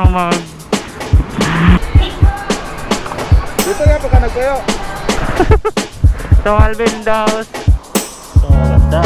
mag... Dito nga pagka nagkayo. So Alvin Daos. So ganda.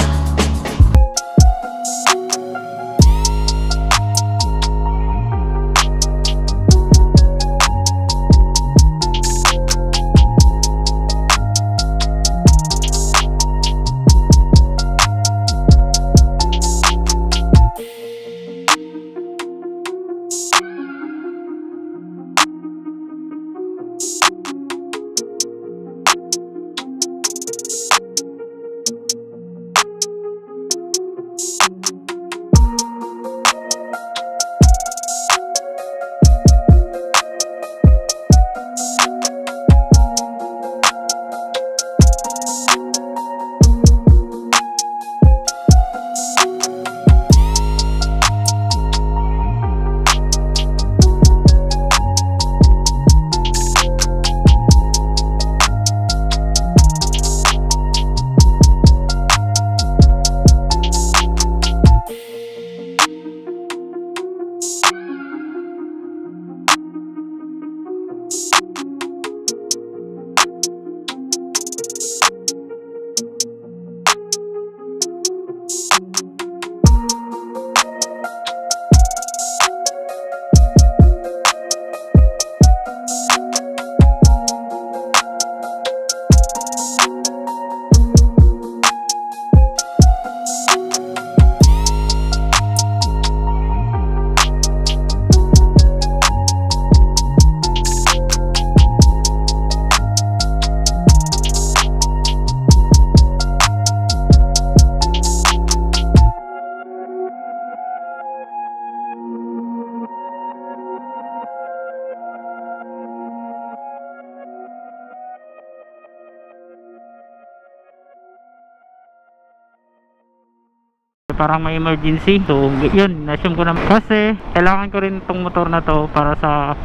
Parang may emergency, so yun, na-assume ko na kasi kailangan ko rin itong motor na to para sa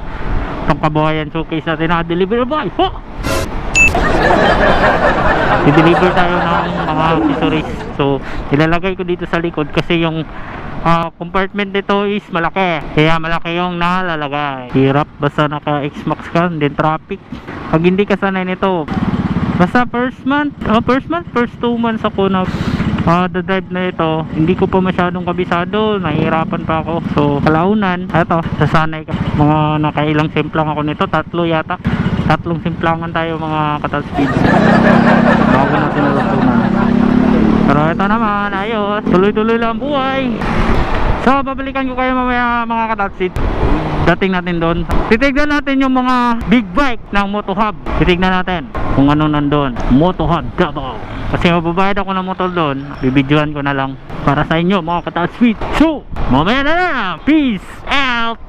itong kabuhayan showcase natin na deliver boy. I-deliver tayo ng mga accessories, so ilalagay ko dito sa likod kasi yung compartment nito is malaki, kaya malaki yung nalalagay. Hirap basta naka X-Max ka, then traffic pag hindi ka sanay nito. Basta first 2 months ako na drive na ito, hindi ko pa masyadong kabisado, nahihirapan pa ako. So kalaunan, eto, sasanay ka. Mga nakailang simplang ako nito, 3 yata. 3 simplangan tayo mga ka-top speed bago natin nalutunan. Pero ito naman, ayos, tuloy-tuloy lang buhay. So babalikan ko kayo mamaya mga ka-top speed. Dating natin doon, titignan natin yung mga big bike ng Moto Hub. Titignan natin kung ano nandun. Moto Hub Davao. Kasi mababayad ako ng motor doon, bibidyoan ko na lang para sa inyo mga ka-top speed. So mamaya na na, peace out.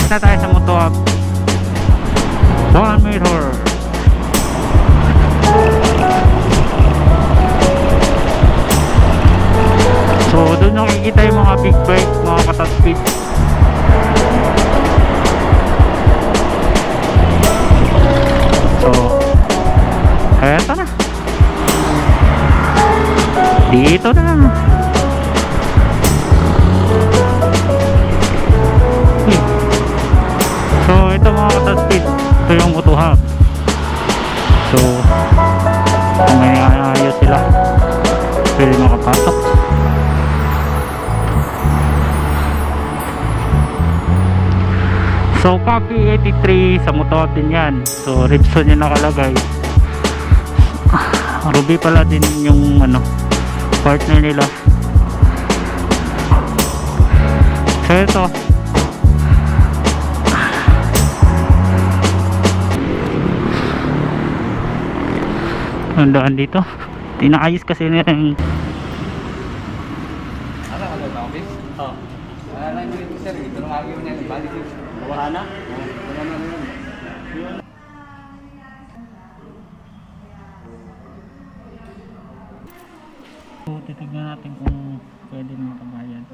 Na tayo sa Moto Hub 1 meter. So doon nakikita yung mga big bike, mga ka-top speed. So eto na, dito na. So ito mga ka-top speed, ito yung Moto Hub. So kung may ayos sila, pwede makapasok. So copy 83 sa Moto Hub din yan. So Ripson yung nakalagay. Ruby pala din yung ano, partner nila. So ito, ang daan dito, tinaayos kasi nila yung Wala na yung sir, ito lang agaw niya, balik yun. Wala na? Wala na yun. So, titignan natin kung pwede na makabayad.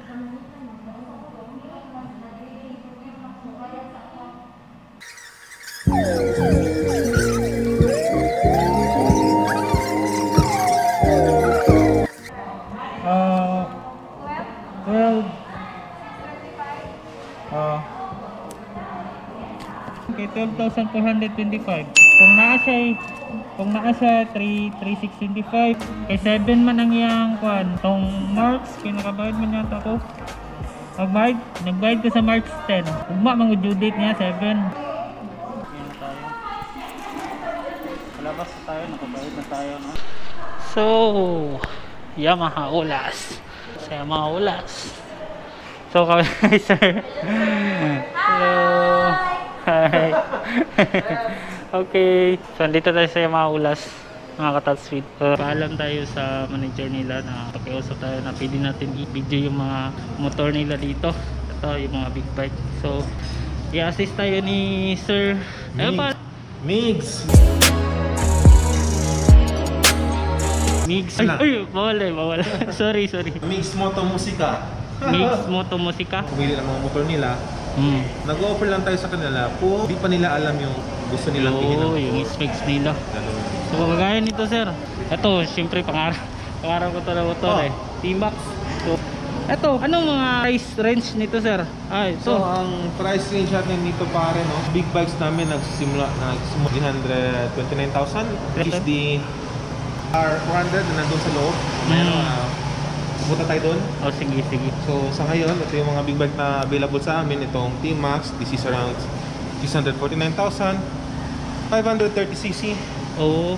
Uh, 12. Okay, 12,425. Kung naa siya 3,625. Kay 7 man ang iyang kuan. Tong March, kinakabayad man yata ko. Nagbayad ko sa March 10. Ugma mang due date niya 7. Yan na tayo. Palabas na tayo, nakabayad na tayo, no? So, Yamaha Ulas. Sa Yamaha Ulas. So, kami sir. Hello. Hi. Okay. So, andito tayo sa Yamaha Ulas, mga ka-Tatsweet. Paalam tayo sa manager nila na pakiusap tayo na pwede natin i-video yung mga motor nila dito. Ito, yung mga big bike. So, i-assist tayo ni Sir Migs. Migs. Ay, bawal. sorry. Migs Moto Musika. Migs Moto Musika. Pumili ng mga motor nila. Nag-offer lang tayo sa kanila kung di pa nila alam yung gusto nilang tingin ng yung specs nila. ganun. So, kagaya nito, sir. Ito, syempre, pangarap ko ito na motor eh. T-Max. So, ito, anong mga price range nito, sir? So, ang price range natin dito pare, no? Big bikes namin nagsimula 329,000. Is the R400 na nandun sa loob. Pupunta tayo doon. Oh, sige. So, sa ngayon, ito yung mga big bike na available sa amin. Itong T-Max, this is around 649,000. 530cc. Oo.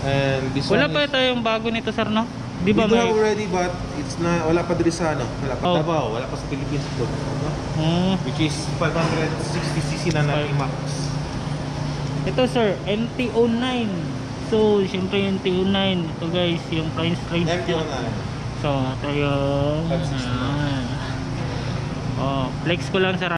And this Wala one pa tayong bago nito, sir, no? Di ba we do have already, but it's na wala pa diri sa wala pa Davao, wala pa sa Philippines ito, no? Which is 560cc na T-Max. Ito, sir, MT-09. So, syempre yung MT-09. Ito, guys, yung price range MT-09. niya. So, ito yung... 560. Oh, flex ko lang, sir.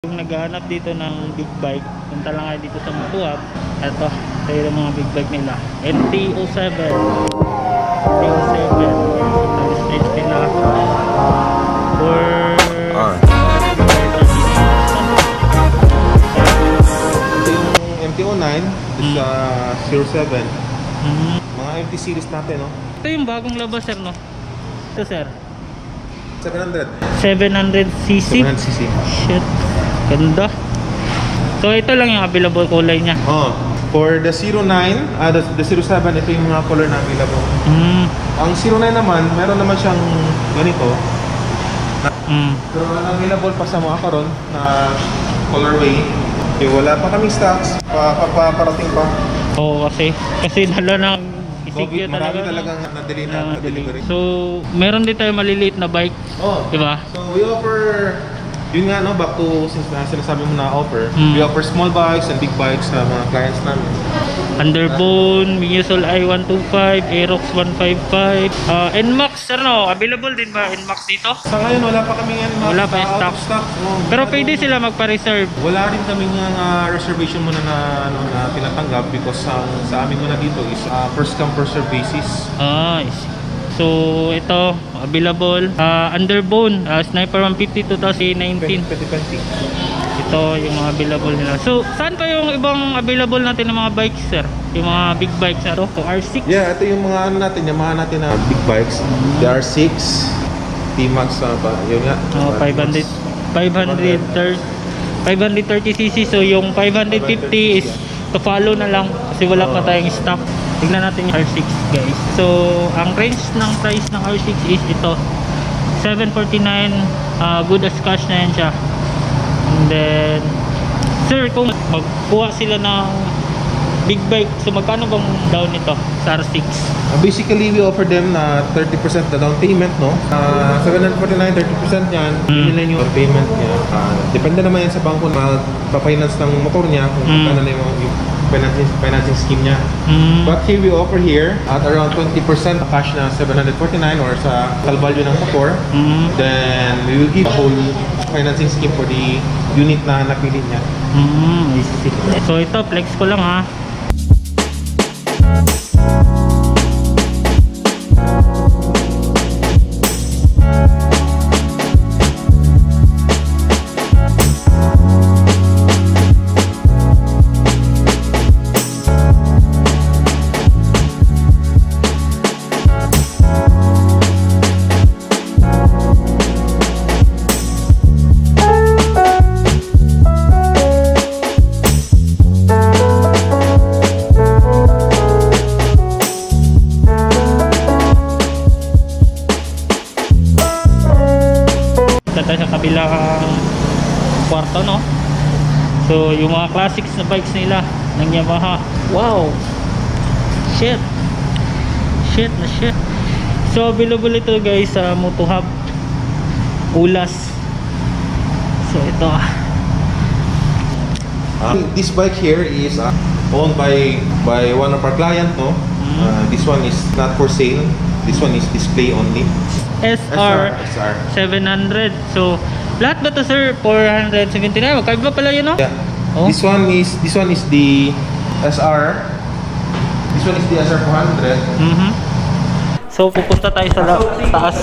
Kung naghahanap dito ng big bike, punta lang kayo dito sa Mutuab. Ito yung mga big bike nila. MT-07. MT-07. Ito yung stage nila. Ito yung MT-09, this 07. Mga MT series natin, no? Ito yung bagong labas, sir, no? Ito, sir. 700. 700cc. 700cc. Shit. Ganda. So, ito lang yung available kulay niya. For the 09, the 07, ito yung mga color na available. Ang 09 naman, meron naman siyang ganito. Pero available pa sa mga karon na colorway. Wala pa kaming stocks, paparating pa. Oo, kasi dala ng isigya Marami talaga. talagang na-delay na delivery. So, meron din tayo maliliit na bike. Diba? So, we offer, yun nga, no, back to since sinasabi mo na offer, we offer small bikes and big bikes sa mga clients namin. Underbone, Minusol I-125, Aerox 155, NMAX, sir, no? Available din ba NMAX dito? Sa ngayon, wala pa kami yan. Wala pa yung stock. Pero pwede sila magpa-reserve. Wala rin kami nga reservation muna na tinatanggap because sa amin muna dito is first come first serve basis. So ito available Underbone Sniper 150 2019. 2020. Ito yung mga available nila. So saan pa yung ibang available natin ng mga bikes, sir? Yung mga big bikes na to? So R6? Yeah, ito yung mga natin, Yamaha natin na big bikes. The R6 T-Max yun nga. 530cc. So yung 550 is to follow na lang kasi wala pa tayong stock. Tignan natin yung R6, guys. So ang range ng price ng R6 is ito 749, good as cash na yan siya. And then sir, kung magkuha sila ng big bike, so magkano bang down nito sa R6? Basically, we offer them 30% na down payment, no? 749, 30% yan. Yun lang yung payment niya. Depende naman yan sa bangko na magpa-finance ng motor niya kung magkano na yung financing scheme niya. But here we offer here at around 20% cash na 749 or sa value ng motor. Then we will give a whole financing scheme for the unit na napili niya. So ito, flex ko lang ha. Sa kabilang kwarto, no? So yung mga classics na bikes nila ng Yamaha, wow, shit na shit. So available ito guys sa Moto Hub Ulas. So ito this bike here is owned by one of our client, no? This one is not for sale. This one is display only. SR 700. So lahat ba to sir 479? Magkaiba pala yun, no? Yeah. Oh. This one is the SR. This one is the SR 400. So pupunta tayo sa taas.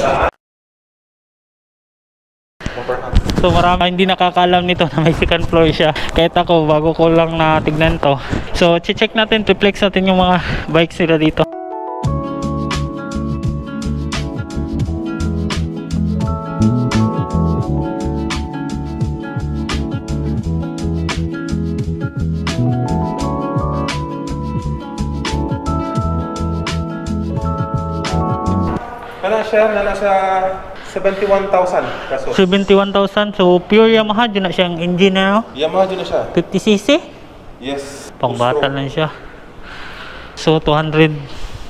So marami hindi nakakalam nito na may second floor siya. Kahit ako bago ko lang na tignan to. So check natin, reflex natin yung mga bikes nila dito. Nasa 71,000 pesos. 71,000. So pure Yamaha, dyan na siyang engine na, no? Yamaha dyan na siya. 50cc? Yes. Pangbata lang siya. So 200.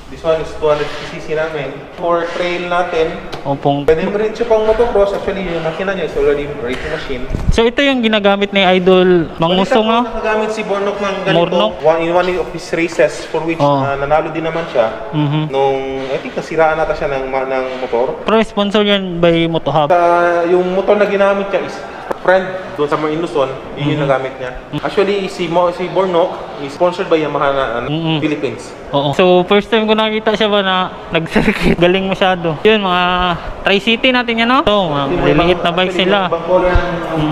This one is 250cc namin. For trail natin, pwede mo rin siya pang motocross. Actually, yung makina niya is already racing machine. So ito yung ginagamit ni Idol Mang Musong, no? Nakagamit si Bornok ng ganito. In one of his races for which nanalo din naman siya. Nung, I think, nasiraan nata siya ng motor. Pero sponsor yan by Moto Hub. Yung motor na ginamit niya is friend doon sa mga Luzon, yun yung nagamit niya. Actually, si Bornok is sponsored by Yamaha na Philippines. Oo. So first time ko nakita siya ba na nag-circuit. Galing masyado. Yun, mga Tri-City natin yan, no? So, mga liliit na bikes nila. Yung color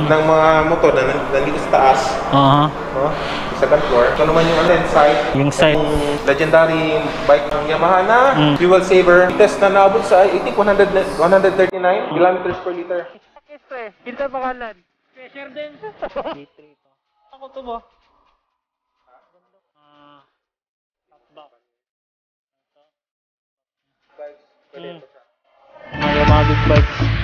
ng mga motor na nandito sa taas. Second floor. Ito naman yung side. Yung side. Yung legendary bike ng Yamaha na fuel saver. Test na naabot sa, I think, 139 kilometers per liter. Kita pangalan. Share din. Ako to ba? Mga Yamaha big bikes.